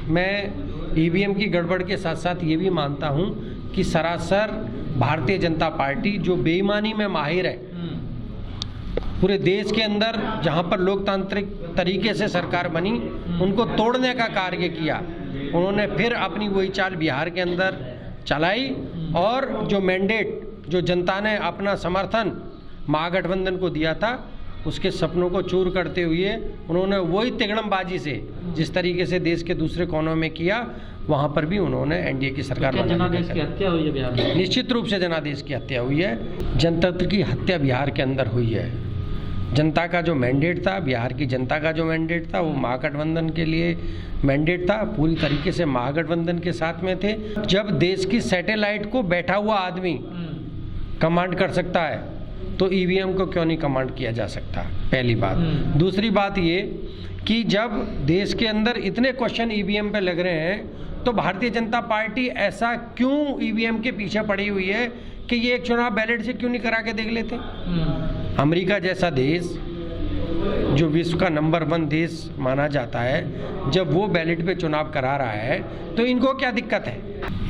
मैं ईवीएम की गड़बड़ के साथ साथ ये भी मानता हूँ कि सरासर भारतीय जनता पार्टी जो बेईमानी में माहिर है, पूरे देश के अंदर जहाँ पर लोकतांत्रिक तरीके से सरकार बनी उनको तोड़ने का कार्य किया। उन्होंने फिर अपनी वही चाल बिहार के अंदर चलाई और जो मैंडेट, जो जनता ने अपना समर्थन महागठबंधन को दिया था, उसके सपनों को चूर करते हुए उन्होंने वही तिगड़मबाजी से जिस तरीके से देश के दूसरे कोनों में किया, वहाँ पर भी उन्होंने एनडीए की सरकार बनाने जनादेश की हत्या हुई है बिहार में? निश्चित रूप से जनादेश की हत्या हुई है। जनतंत्र की हत्या बिहार के अंदर हुई है। जनता का जो मैंडेट था, बिहार की जनता का जो मैंडेट था, वो महागठबंधन के लिए मैंडेट था, पूरी तरीके से महागठबंधन के साथ में थे। जब देश की सैटेलाइट को बैठा हुआ आदमी कमांड कर सकता है तो ईवीएम को क्यों नहीं कमांड किया जा सकता, पहली बात। दूसरी बात ये कि जब देश के अंदर इतने क्वेश्चन ईवीएम पे लग रहे हैं तो भारतीय जनता पार्टी ऐसा क्यों ईवीएम के पीछे पड़ी हुई है कि ये एक चुनाव बैलेट से क्यों नहीं करा के देख लेते? अमेरिका जैसा देश जो विश्व का नंबर 1 देश माना जाता है, जब वो बैलेट पे चुनाव करा रहा है तो इनको क्या दिक्कत है?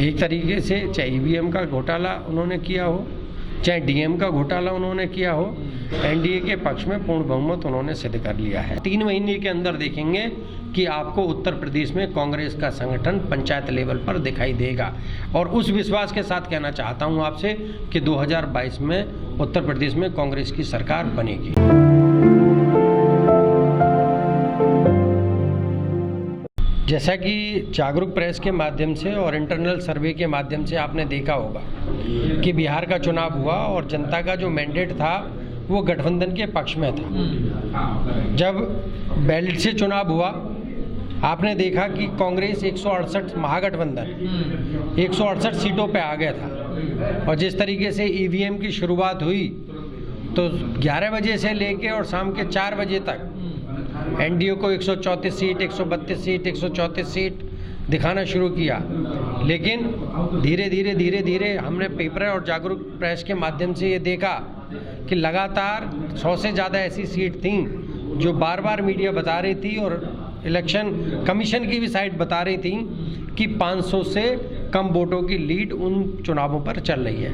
एक तरीके से चाहे ईवीएम का घोटाला उन्होंने किया हो, चाहे डीएम का घोटाला उन्होंने किया हो, एनडीए के पक्ष में पूर्ण बहुमत उन्होंने सिद्ध कर लिया है। 3 महीने के अंदर देखेंगे कि आपको उत्तर प्रदेश में कांग्रेस का संगठन पंचायत लेवल पर दिखाई देगा। और उस विश्वास के साथ कहना चाहता हूं आपसे कि 2022 में उत्तर प्रदेश में कांग्रेस की सरकार बनेगी। जैसा कि जागरूक प्रेस के माध्यम से और इंटरनल सर्वे के माध्यम से आपने देखा होगा कि बिहार का चुनाव हुआ और जनता का जो मैंडेट था वो गठबंधन के पक्ष में था। जब बैलेट से चुनाव हुआ, आपने देखा कि कांग्रेस 168 महागठबंधन 168 सीटों पे आ गया था। और जिस तरीके से ईवीएम की शुरुआत हुई तो 11 बजे से लेके और शाम के 4 बजे तक एनडीए को 134 सीट, 132 सीट, 134 सीट दिखाना शुरू किया। लेकिन धीरे धीरे हमने पेपर और जागरूक प्रेस के माध्यम से ये देखा कि लगातार 100 से ज़्यादा ऐसी सीट थी जो बार बार मीडिया बता रही थी और इलेक्शन कमीशन की भी साइट बता रही थी कि 500 से कम वोटों की लीड उन चुनावों पर चल रही है।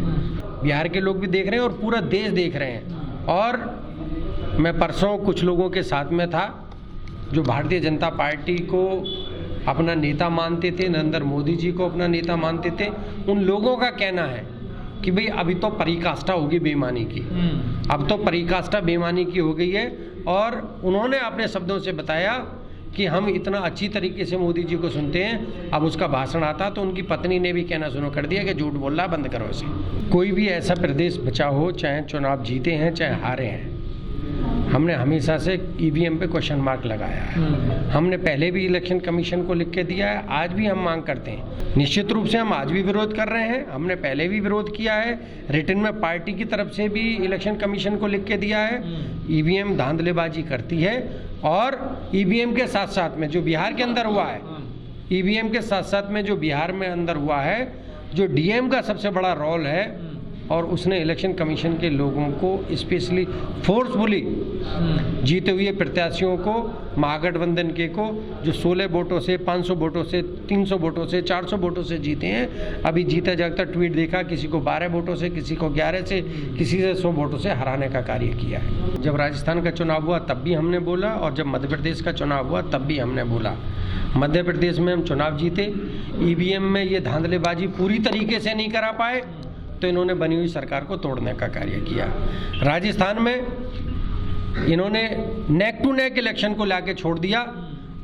बिहार के लोग भी देख रहे हैं और पूरा देश देख रहे हैं। और मैं परसों कुछ लोगों के साथ में था जो भारतीय जनता पार्टी को अपना नेता मानते थे, नरेंद्र मोदी जी को अपना नेता मानते थे। उन लोगों का कहना है कि भाई अभी तो पराकाष्ठा होगी बेईमानी की, अब तो पराकाष्ठा बेईमानी की हो गई है। और उन्होंने अपने शब्दों से बताया कि हम इतना अच्छी तरीके से मोदी जी को सुनते हैं, अब उसका भाषण आता तो उनकी पत्नी ने भी कहना शुरू कर दिया कि झूठ बोल रहा, बंद करो इसे। कोई भी ऐसा प्रदेश बचा हो, चाहे चुनाव जीते हैं चाहे हारे हैं, हमने हमेशा से ईवीएम पे क्वेश्चन मार्क लगाया है। हमने पहले भी इलेक्शन कमीशन को लिख के दिया है, आज भी हम मांग करते हैं। निश्चित रूप से हम आज भी विरोध कर रहे हैं, हमने पहले भी विरोध किया है, रिटर्न में पार्टी की तरफ से भी इलेक्शन कमीशन को लिख के दिया है। ईवीएम धांधलेबाजी करती है और ईवीएम के साथ साथ में जो बिहार के अंदर हुआ है, ईवीएम के साथ साथ में जो बिहार में अंदर हुआ है, जो डीएम का सबसे बड़ा रोल है और उसने इलेक्शन कमीशन के लोगों को स्पेशली फोर्सफुली जीते हुए प्रत्याशियों को, महागठबंधन के को जो 16 वोटों से, 500 वोटों से, 300 वोटों से, 400 वोटों से जीते हैं। अभी जीता जागता ट्वीट देखा, किसी को 12 वोटों से, किसी को 11 से, किसी से 100 वोटों से हराने का कार्य किया है। जब राजस्थान का चुनाव हुआ तब भी हमने बोला और जब मध्य प्रदेश का चुनाव हुआ तब भी हमने बोला। मध्य प्रदेश में हम चुनाव जीते, ईवीएम में ये धांधलेबाजी पूरी तरीके से नहीं करा पाए तो इन्होंने बनी हुई सरकार को तोड़ने का कार्य किया। राजस्थान में इन्होंने नेक टू नेक इलेक्शन को लाके छोड़ दिया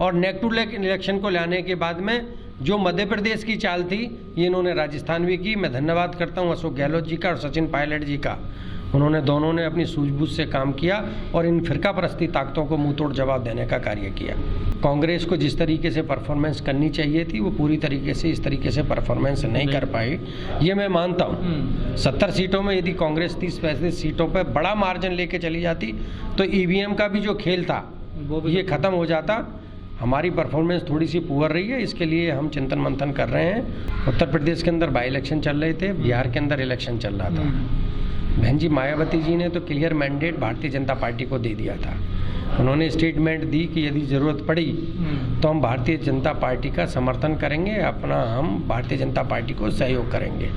और नेक टू नेक इलेक्शन को लाने के बाद में जो मध्य प्रदेश की चाल थी ये इन्होंने राजस्थान भी की। मैं धन्यवाद करता हूं अशोक गहलोत जी का और सचिन पायलट जी का। उन्होंने दोनों ने अपनी सूझबूझ से काम किया और इन फिरकापरस्ती ताकतों को मुंह तोड़ जवाब देने का कार्य किया। कांग्रेस को जिस तरीके से परफॉर्मेंस करनी चाहिए थी वो पूरी तरीके से इस तरीके से परफॉर्मेंस नहीं कर पाई, ये मैं मानता हूँ। 70 सीटों में यदि कांग्रेस 30-35 सीटों पर बड़ा मार्जिन लेके चली जाती तो ईवीएम का भी जो खेल था ये खत्म हो जाता। हमारी परफॉर्मेंस थोड़ी सी पुअर रही है, इसके लिए हम चिंतन मंथन कर रहे हैं। उत्तर प्रदेश के अंदर बाई इलेक्शन चल रहे थे, बिहार के अंदर इलेक्शन चल रहा था। बहन जी मायावती जी ने तो clear mandate Bharatiya Janata party को दे दिया था। उन्होंने स्टेटमेंट दी कि यदि ज़रूरत पड़ी तो हम भारतीय जनता पार्टी का समर्थन करेंगे, हम भारतीय जनता पार्टी को सहयोग करेंगे।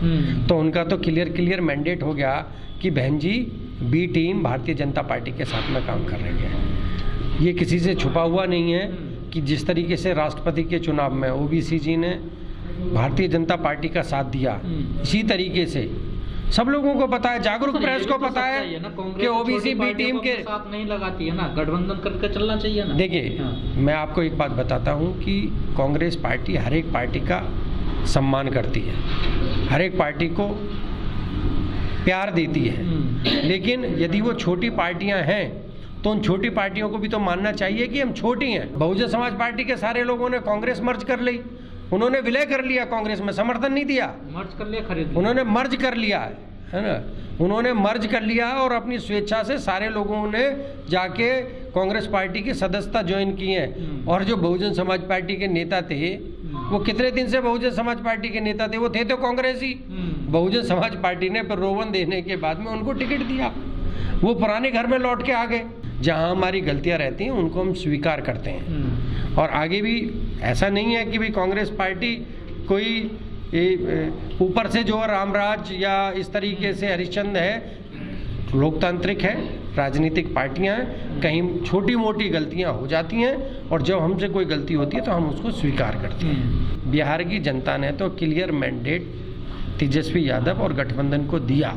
तो उनका तो क्लियर मैंडेट हो गया कि बहन G B team Bharatiya Janata party के साथ में काम कर रही है। ये किसी से छुपा हुआ नहीं है कि जिस तरीके से राष्ट्रपति के चुनाव में ओबीसी जी ने भारतीय जनता पार्टी का साथ दिया, इसी तरीके से सब लोगों को पता है, जागरूक प्रेस को पता है कि ओबीसी बी टीम के साथ नहीं लगाती है ना, गठबंधन करके चलना चाहिए ना। देखिए मैं आपको एक बात बताता हूं कि कांग्रेस पार्टी हर एक पार्टी का सम्मान करती है, हर एक पार्टी को प्यार देती है, लेकिन यदि वो छोटी पार्टियां हैं तो उन छोटी पार्टियों को भी तो मानना चाहिए कि हम छोटी हैं। बहुजन समाज पार्टी के सारे लोगों ने कांग्रेस मर्ज कर ली, उन्होंने विलय कर लिया, कांग्रेस में समर्थन नहीं दिया, मर्ज कर लिया, खरीद उन्होंने मर्ज कर लिया है ना, उन्होंने मर्ज कर लिया और अपनी स्वेच्छा से सारे लोगों ने जाके कांग्रेस पार्टी की सदस्यता ज्वाइन की है। और जो बहुजन समाज पार्टी के नेता थे वो कितने दिन से बहुजन समाज पार्टी के नेता थे, वो थे तो कांग्रेस ही। बहुजन समाज पार्टी ने प्रलोभन देने के बाद में उनको टिकट दिया, वो पुराने घर में लौट के आ गए। जहाँ हमारी गलतियाँ रहती हैं उनको हम स्वीकार करते हैं और आगे भी ऐसा नहीं है कि भाई कांग्रेस पार्टी कोई ऊपर से जो रामराज या इस तरीके से हरिश्चंद्र है, लोकतांत्रिक है, राजनीतिक पार्टियां हैं, कहीं छोटी मोटी गलतियां हो जाती हैं और जब हमसे कोई गलती होती है तो हम उसको स्वीकार करते हैं। बिहार की जनता ने तो क्लियर मैंडेट तेजस्वी यादव और गठबंधन को दिया,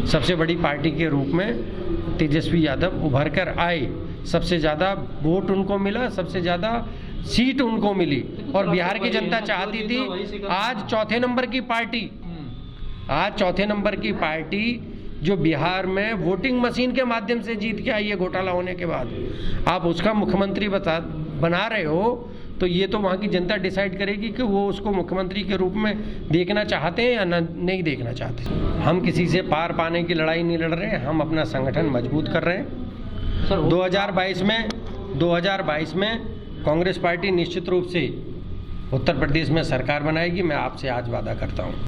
सबसे बड़ी पार्टी के रूप में तेजस्वी यादव उभर कर आए, सबसे ज़्यादा वोट उनको मिला, सबसे ज़्यादा सीट उनको मिली और बिहार की जनता चाहती थी आज चौथे नंबर की पार्टी जो बिहार में वोटिंग मशीन के माध्यम से जीत के आई है घोटाला होने के बाद, आप उसका मुख्यमंत्री बना रहे हो, तो ये तो वहाँ की जनता डिसाइड करेगी कि वो उसको मुख्यमंत्री के रूप में देखना चाहते हैं या नहीं देखना चाहते। हम किसी से पार पाने की लड़ाई नहीं लड़ रहे हैं, हम अपना संगठन मजबूत कर रहे हैं। 2022 में कांग्रेस पार्टी निश्चित रूप से उत्तर प्रदेश में सरकार बनाएगी, मैं आपसे आज वादा करता हूँ।